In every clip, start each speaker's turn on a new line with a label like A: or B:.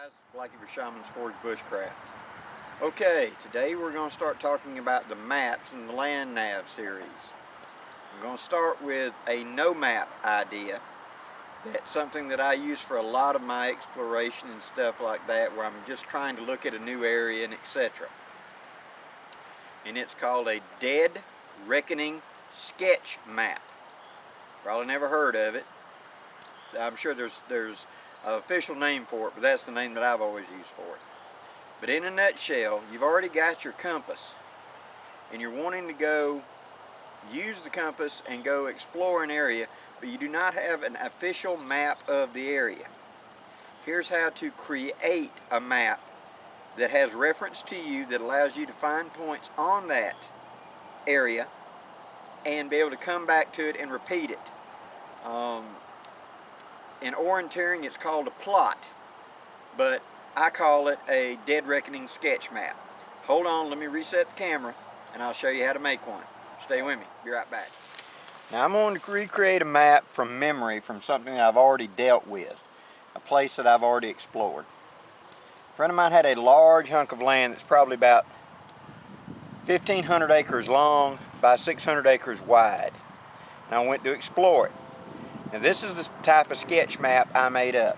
A: Guys, Blackie for Shaman's Forge Bushcraft. Okay, today we're going to start talking about the maps in the Land Nav series. I'm going to start with a no map idea. That's something that I use for a lot of my exploration and stuff like that, where I'm just trying to look at a new area and etc. And it's called a Dead Reckoning Sketch Map. Probably never heard of it. I'm sure there's an official name for it, but that's the name that I've always used for it. But in a nutshell, you've already got your compass and you're wanting to go use the compass and go explore an area, but you do not have an official map of the area. Here's how to create a map that has reference to you, that allows you to find points on that area and be able to come back to it and repeat it. In orienteering, it's called a plot, but I call it a Dead Reckoning sketch map. Hold on, let me reset the camera and I'll show you how to make one. Stay with me, be right back. Now I'm going to recreate a map from memory from something that I've already dealt with, a place that I've already explored. A friend of mine had a large hunk of land that's probably about 1,500 acres long by 600 acres wide, and I went to explore it. Now this is the type of sketch map I made up.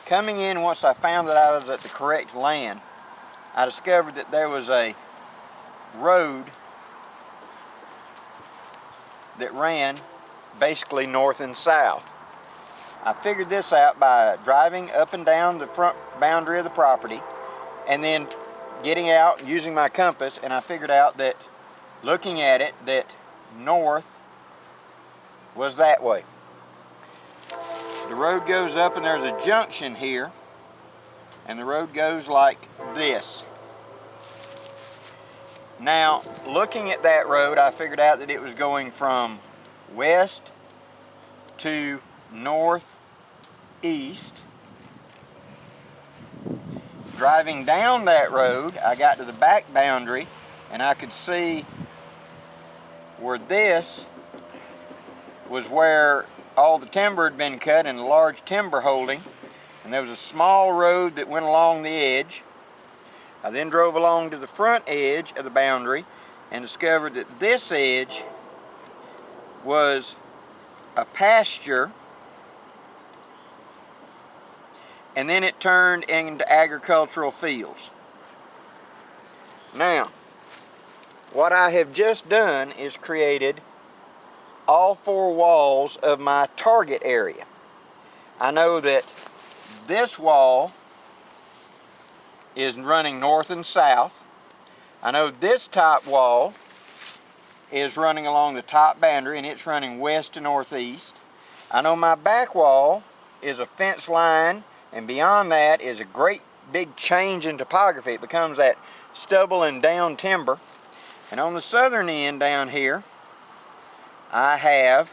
A: Coming in, once I found that I was at the correct land, I discovered that there was a road that ran basically north and south. I figured this out by driving up and down the front boundary of the property and then getting out and using my compass, and I figured out that, looking at it, that north was that way. The road goes up and there's a junction here, and the road goes like this. Now, looking at that road, I figured out that it was going from west to northeast. Driving down that road, I got to the back boundary and I could see where this was where all the timber had been cut in a large timber holding, and there was a small road that went along the edge. I then drove along to the front edge of the boundary and discovered that this edge was a pasture, and then it turned into agricultural fields. Now, what I have just done is created all four walls of my target area. I know that this wall is running north and south. I know this top wall is running along the top boundary and it's running west to northeast. I know my back wall is a fence line, and beyond that is a great big change in topography. It becomes that stubble and down timber. And on the southern end down here, I have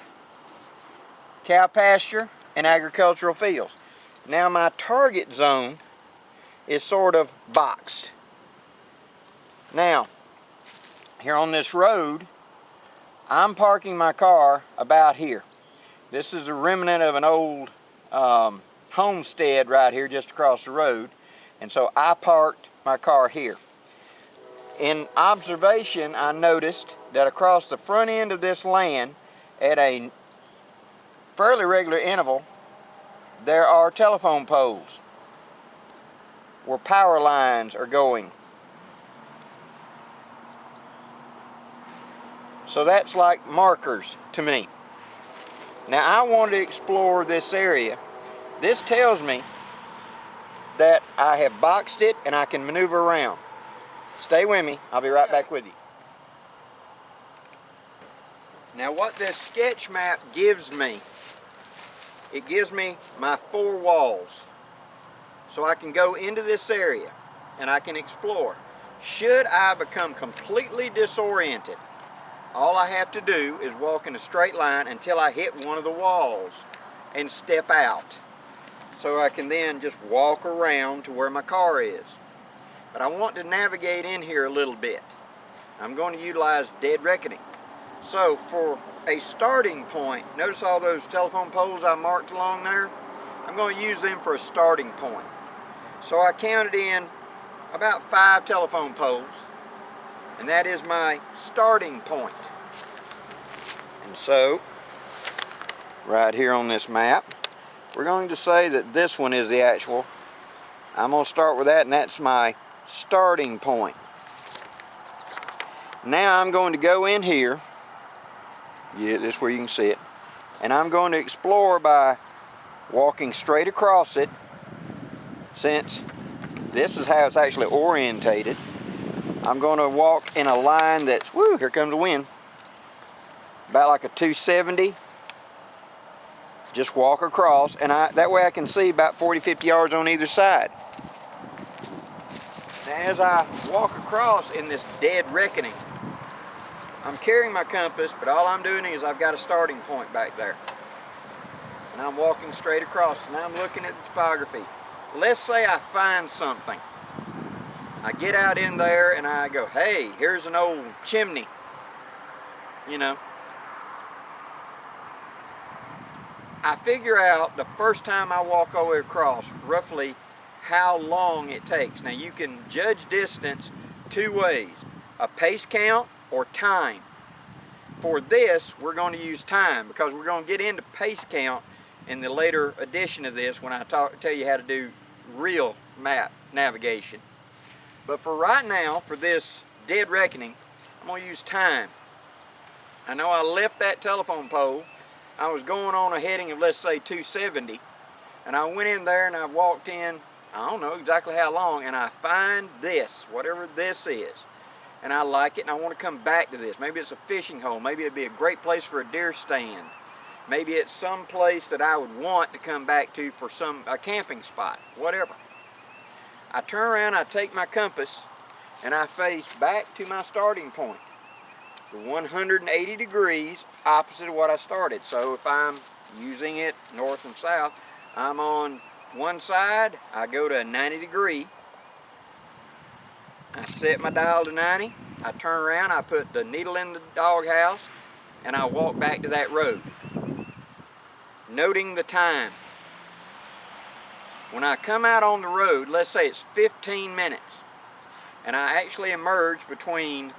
A: cow pasture and agricultural fields. Now my target zone is sort of boxed. Now, here on this road, I'm parking my car about here. This is a remnant of an old homestead right here just across the road, and so I parked my car here. In observation, I noticed that across the front end of this land, at a fairly regular interval, there are telephone poles where power lines are going. So that's like markers to me. Now I want to explore this area. This tells me that I have boxed it and I can maneuver around. Stay with me, I'll be right back with you. Now what this sketch map gives me, it gives me my four walls. So I can go into this area and I can explore. Should I become completely disoriented, all I have to do is walk in a straight line until I hit one of the walls and step out. So I can then just walk around to where my car is. But I want to navigate in here a little bit. I'm going to utilize Dead Reckoning. So for a starting point, notice all those telephone poles I marked along there? I'm going to use them for a starting point. So I counted in about 5 telephone poles, and that is my starting point. And so, right here on this map, we're going to say that this one is the actual. I'm going to start with that, and that's my starting point. Now I'm going to go in here. Yeah, this is where you can see it. And I'm going to explore by walking straight across it, since this is how it's actually orientated. I'm going to walk in a line that's, whoo, here comes the wind, about like a 270. Just walk across, and that way I can see about 40-50 yards on either side. Now as I walk across in this dead reckoning, I'm carrying my compass, but all I'm doing is I've got a starting point back there. And I'm walking straight across, and I'm looking at the topography. Let's say I find something. I get out in there and I go, hey, here's an old chimney, you know. I figure out the first time I walk all the way across roughly how long it takes. Now you can judge distance 2 ways, a pace count or time. For this, we're going to use time, because we're going to get into pace count in the later edition of this when I tell you how to do real map navigation. But for right now, for this dead reckoning, I'm going to use time. I know I left that telephone pole. I was going on a heading of, let's say, 270, and I went in there and I walked in, I don't know exactly how long, and I find this, whatever this is, and I like it, and I want to come back to this. Maybe it's a fishing hole, maybe it'd be a great place for a deer stand, maybe it's some place that I would want to come back to for a camping spot, whatever. I turn around, I take my compass, and I face back to my starting point. 180 degrees opposite of what I started. So if I'm using it north and south, I'm on one side, I go to a 90 degree, I set my dial to 90, I turn around, I put the needle in the doghouse, and I walk back to that road, noting the time. When I come out on the road, let's say it's 15 minutes, and I actually emerge between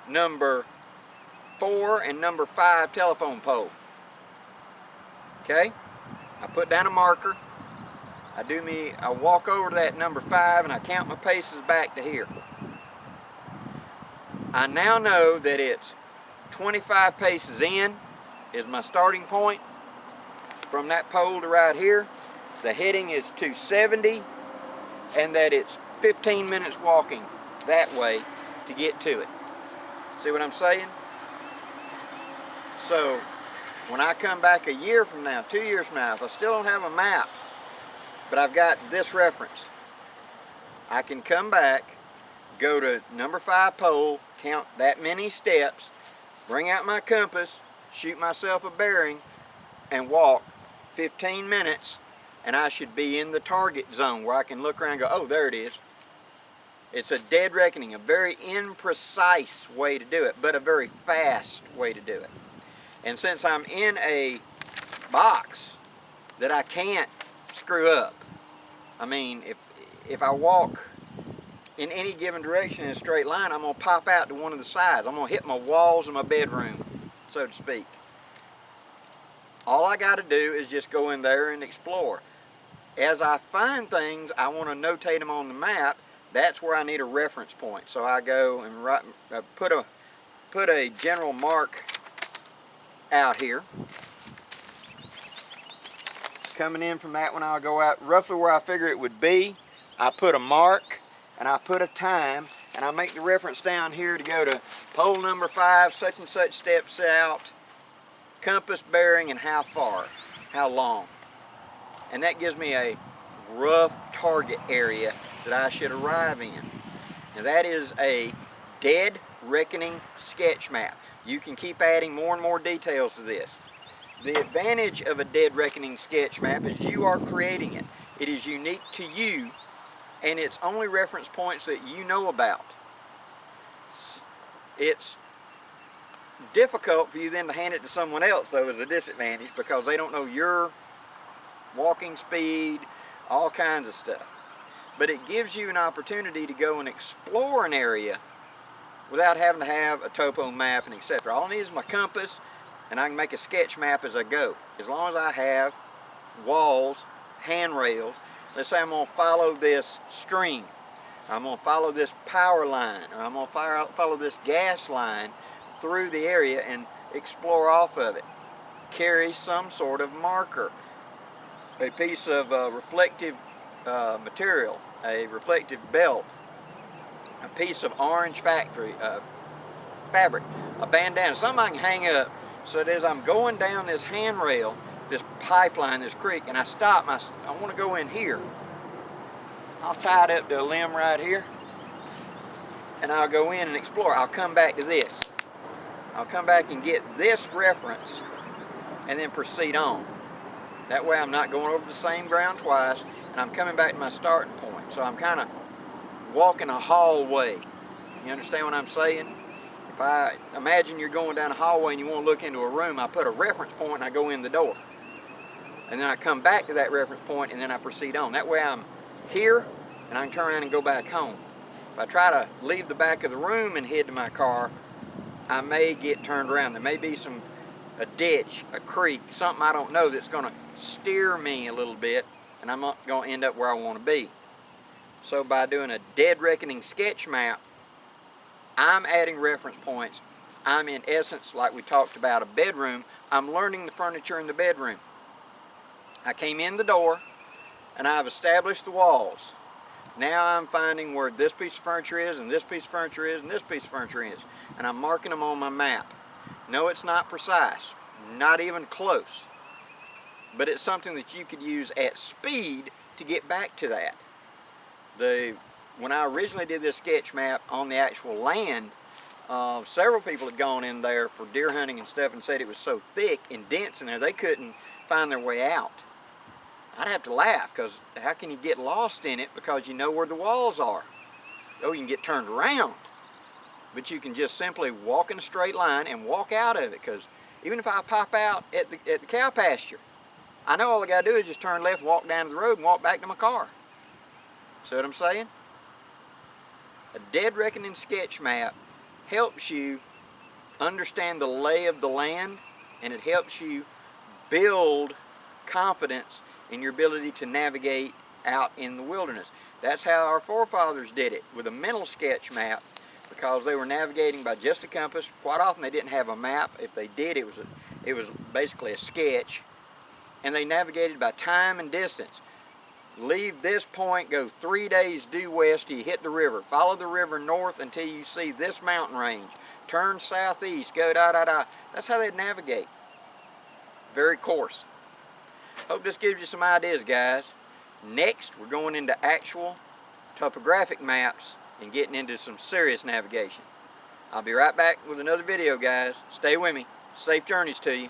A: number 4 and number 5 telephone pole. Okay? I put down a marker. I walk over to that number 5 and I count my paces back to here. I now know that it's 25 paces in is my starting point. From that pole to right here, the heading is 270, and that it's 15 minutes walking that way to get to it. See what I'm saying? So when I come back a year from now, 2 years from now, if I still don't have a map, but I've got this reference, I can come back, go to number 5 pole, count that many steps, bring out my compass, shoot myself a bearing, and walk 15 minutes, and I should be in the target zone where I can look around and go, oh, there it is. It's a dead reckoning, a very imprecise way to do it, but a very fast way to do it. And since I'm in a box that I can't screw up, I mean, if I walk in any given direction in a straight line, I'm going to pop out to one of the sides. I'm going to hit my walls of my bedroom, so to speak. All I got to do is just go in there and explore. As I find things, I want to notate them on the map. That's where I need a reference point. So I go and put a general mark out here. Coming in from that one, I'll go out roughly where I figure it would be. I put a mark and I put a time, and I make the reference down here to go to pole number 5, such and such steps out, compass bearing, and how far, how long. And that gives me a rough target area that I should arrive in. Now that is a dead reckoning sketch map. You can keep adding more and more details to this. The advantage of a dead reckoning sketch map is you are creating it. It is unique to you, and it's only reference points that you know about. It's difficult for you then to hand it to someone else, though, as a disadvantage, because they don't know your walking speed, all kinds of stuff. but it gives you an opportunity to go and explore an area without having to have a topo map and etc. All I need is my compass, and I can make a sketch map as I go. As long as I have walls, handrails. Let's say I'm going to follow this stream. I'm going to follow this power line, or I'm going to follow this gas line through the area and explore off of it. Carry some sort of marker, a piece of reflective material, a reflective belt, a piece of orange factory fabric, a bandana, something I can hang up so that as I'm going down this handrail, this pipeline, this creek, and I stop, I want to go in here. I'll tie it up to a limb right here, and I'll go in and explore. I'll come back to this. I'll come back and get this reference and then proceed on. That way I'm not going over the same ground twice, and I'm coming back to my starting point. So I'm kind of walking a hallway. You understand what I'm saying? If I imagine you're going down a hallway and you want to look into a room, I put a reference point and I go in the door. And then I come back to that reference point and then I proceed on. That way I'm here and I can turn around and go back home. If I try to leave the back of the room and head to my car, I may get turned around. There may be a ditch, a creek, something I don't know that's going to steer me a little bit, and I'm not going to end up where I want to be. So by doing a dead reckoning sketch map, I'm adding reference points. I'm in essence, like we talked about a bedroom, I'm learning the furniture in the bedroom. I came in the door and I've established the walls. Now I'm finding where this piece of furniture is, and this piece of furniture is, and this piece of furniture is. And I'm marking them on my map. No, it's not precise, not even close. But it's something that you could use at speed to get back to that. When I originally did this sketch map on the actual land, several people had gone in there for deer hunting and stuff and said it was so thick and dense in there they couldn't find their way out. I'd have to laugh, because how can you get lost in it because you know where the walls are? Oh, you can get turned around, but you can just simply walk in a straight line and walk out of it, because even if I pop out at the cow pasture, I know all I got to do is just turn left, walk down the road, and walk back to my car. See what I'm saying? A dead reckoning sketch map helps you understand the lay of the land, and it helps you build confidence in your ability to navigate out in the wilderness. That's how our forefathers did it, with a mental sketch map, because they were navigating by just a compass. Quite often they didn't have a map. If they did, it was basically a sketch, and they navigated by time and distance. Leave this point, go 3 days due west till you hit the river. Follow the river north until you see this mountain range. Turn southeast, go da-da-da. That's how they'd navigate. Very coarse. Hope this gives you some ideas, guys. Next, we're going into actual topographic maps and getting into some serious navigation. I'll be right back with another video, guys. Stay with me. Safe journeys to you.